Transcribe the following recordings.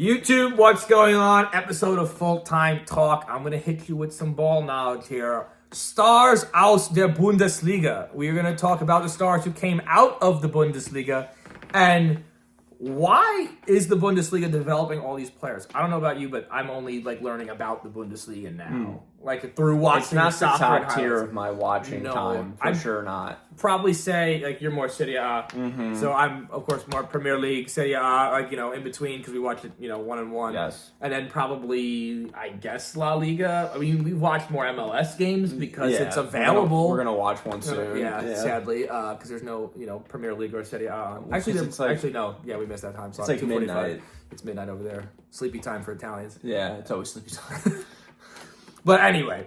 YouTube, what's going on? Episode of Full Time Talk. I'm going to hit you with some ball knowledge here. Stars aus der Bundesliga. We're going to talk about the stars who came out of the Bundesliga and why is the Bundesliga developing all these players? I don't know about you, but I'm only learning about the Bundesliga now. Through watching. It's not the soccer top tier of my watching time. For sure not. Probably say you're more Serie A. Mm-hmm. So I'm of course more Premier League, Serie A, in between because we watch it, 1-on-1. Yes. And then probably I guess La Liga. I mean, we've watched more MLS games because it's available. We're gonna watch one soon. Yeah. Sadly, because there's no Premier League or Serie A. Actually, no. Yeah, we missed that time. So it's like midnight. It's midnight over there. Sleepy time for Italians. Yeah, it's always sleepy time. But anyway,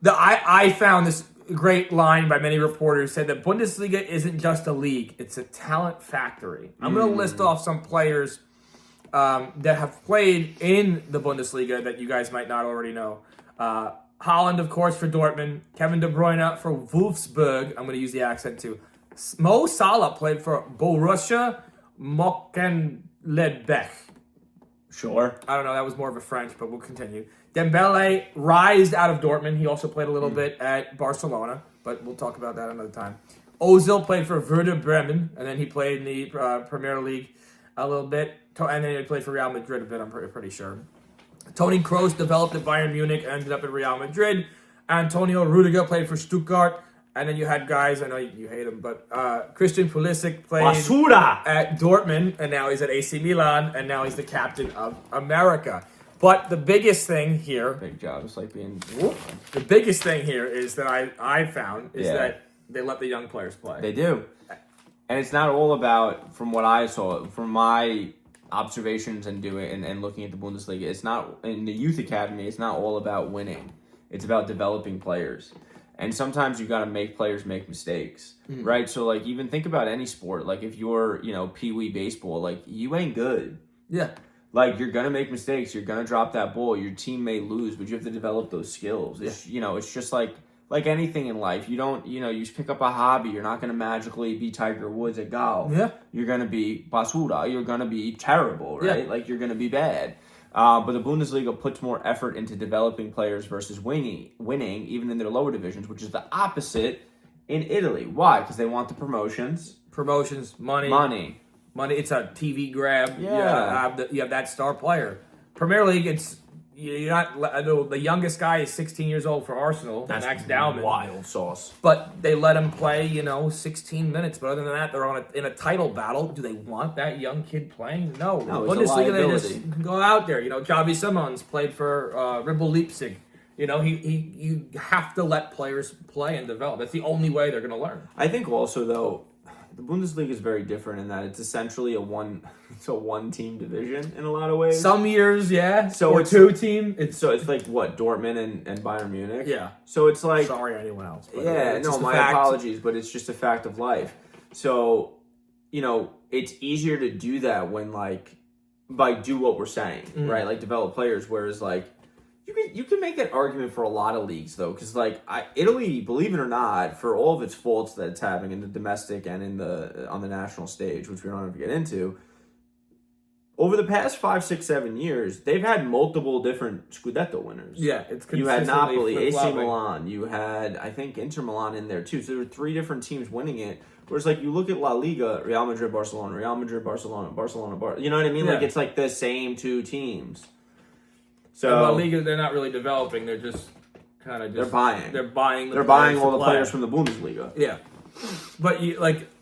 I found this great line by many reporters said that Bundesliga isn't just a league, it's a talent factory. I'm going to list off some players that have played in the Bundesliga that you guys might not already know. Haaland, of course, for Dortmund. Kevin De Bruyne for Wolfsburg. I'm going to use the accent too. Mo Salah played for Borussia Mönchengladbach. Sure. I don't know, that was more of a French, but we'll continue. Dembele rised out of Dortmund. He also played a little bit at Barcelona, but we'll talk about that another time. Ozil played for Werder Bremen, and then he played in the Premier League a little bit, and then he played for Real Madrid a bit, I'm pretty sure. Toni Kroos developed at Bayern Munich, ended up at Real Madrid. Antonio Rudiger played for Stuttgart. And then you had guys, I know you hate him, but Christian Pulisic played at Dortmund, and now he's at AC Milan, and now he's the captain of America. But the biggest thing here... Big job. It's like being... The biggest thing here is that I found is that they let the young players play. They do. And it's not all about, from what I saw, from my observations and doing and looking at the Bundesliga, it's not, in the youth academy, it's not all about winning. It's about developing players. And sometimes you got to make players make mistakes, right? So, even think about any sport. If you're, pee-wee baseball, you ain't good. Yeah. You're going to make mistakes. You're going to drop that ball. Your team may lose, but you have to develop those skills. It's, it's just like anything in life. You don't, you pick up a hobby. You're not going to magically be Tiger Woods at golf. Yeah. You're going to be basura. You're going to be terrible, right? Yeah. You're going to be bad. But the Bundesliga puts more effort into developing players versus winning, even in their lower divisions, which is the opposite in Italy. Why? Because they want the promotions. Promotions, money. It's a TV grab. Yeah. You have that star player. Premier League, you're not. The youngest guy is 16 years old for Arsenal. That's Max Dowman. Wild sauce. But they let him play, 16 minutes. But other than that, they're in a title battle. Do they want that young kid playing? No. Bundesliga, they just go out there. Xavi Simons played for Red Bull Leipzig. You have to let players play and develop. That's the only way they're going to learn. I think also, though, the Bundesliga is very different in that it's essentially a one-team division in a lot of ways. Some years, yeah. So it's two-team. So it's what, Dortmund and Bayern Munich? Yeah. So it's like... Sorry, anyone else. But my apologies, but it's just a fact of life. So, it's easier to do that when, by do what we're saying, right? Develop players, whereas, you can make that argument for a lot of leagues, though, because Italy, believe it or not, for all of its faults that it's having in the domestic and on the national stage, which we don't have to get into, over the past 5, 6, 7 years, they've had multiple different Scudetto winners. Yeah, it's you had Napoli, AC Milan, you had I think Inter Milan in there too. So there were 3 different teams winning it. Whereas you look at La Liga, Real Madrid, Barcelona, Real Madrid, Barcelona, Barcelona, you know what I mean? Yeah. It's the same 2 teams. So in La Liga, they're not really developing. They're just kind of they're buying. They're buying. They're buying all the players from the Bundesliga. Yeah, but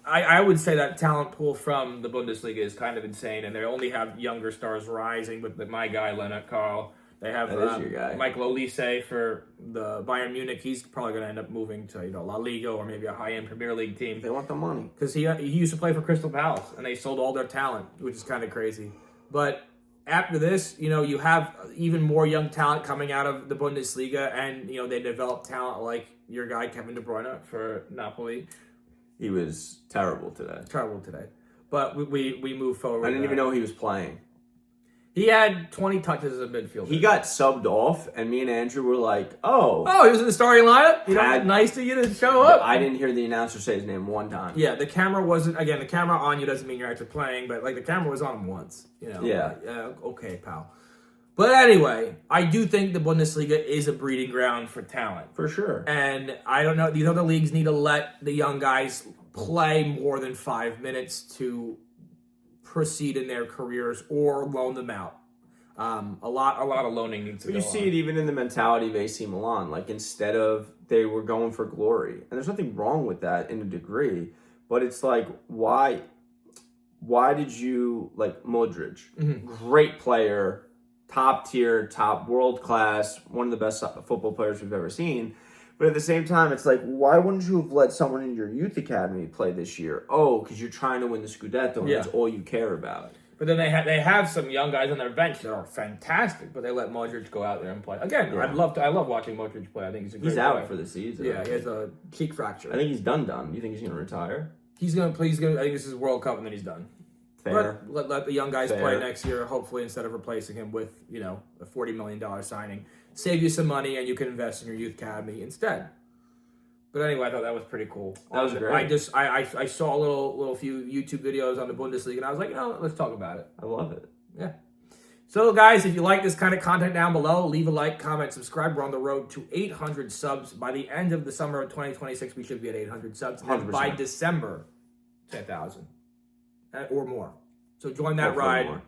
I would say that talent pool from the Bundesliga is kind of insane, and they only have younger stars rising. With my guy Lennart Carl, they have Michael Olise for the Bayern Munich. He's probably going to end up moving to La Liga or maybe a high-end Premier League team. They want the money because he used to play for Crystal Palace, and they sold all their talent, which is kind of crazy, but. After this, you have even more young talent coming out of the Bundesliga, and, they develop talent like your guy, Kevin De Bruyne, for Napoli. He was terrible today. But we move forward. I didn't even know he was playing. He had 20 touches as a midfielder. He got subbed off, and me and Andrew were like, "Oh, he was in the starting lineup. Nice of you to show up. I didn't hear the announcer say his name one time. Yeah, the camera wasn't. Again, the camera on you doesn't mean you're actually playing, but like the camera was on him once. Yeah. Okay, pal. But anyway, I do think the Bundesliga is a breeding ground for talent. For sure. And I don't know, these other leagues need to let the young guys play more than 5 minutes to proceed in their careers or loan them out. A lot of loaning needs to go You see it even in the mentality of AC Milan. Like, instead of, they were going for glory. And there's nothing wrong with that in a degree. But it's like, why did you, like, Modric, great player, top tier, top world class, one of the best football players we've ever seen. But at the same time, it's like, why wouldn't you have let someone in your youth academy play this year? Oh, because you're trying to win the Scudetto, and that's all you care about. But then they have some young guys on their bench that are fantastic, but they let Modric go out there and play. Again, I love watching Modric play. I think he's a great player. Out for the season. Yeah, he has a cheek fracture. I think he's done. You think he's going to retire? He's going to play. I think this is World Cup, and then he's done. Fair. But let the young guys play next year, hopefully, instead of replacing him with, a $40 million signing. Save you some money, and you can invest in your youth academy instead. But anyway, I thought that was pretty cool. That was great. I saw a few YouTube videos on the Bundesliga, and I was like, let's talk about it. I love it. Yeah. So, guys, if you like this kind of content down below, leave a like, comment, subscribe. We're on the road to 800 subs. By the end of the summer of 2026, we should be at 800 subs. 100%. And by December, 10,000 or more. So join that ride,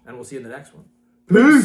and we'll see you in the next one. Peace!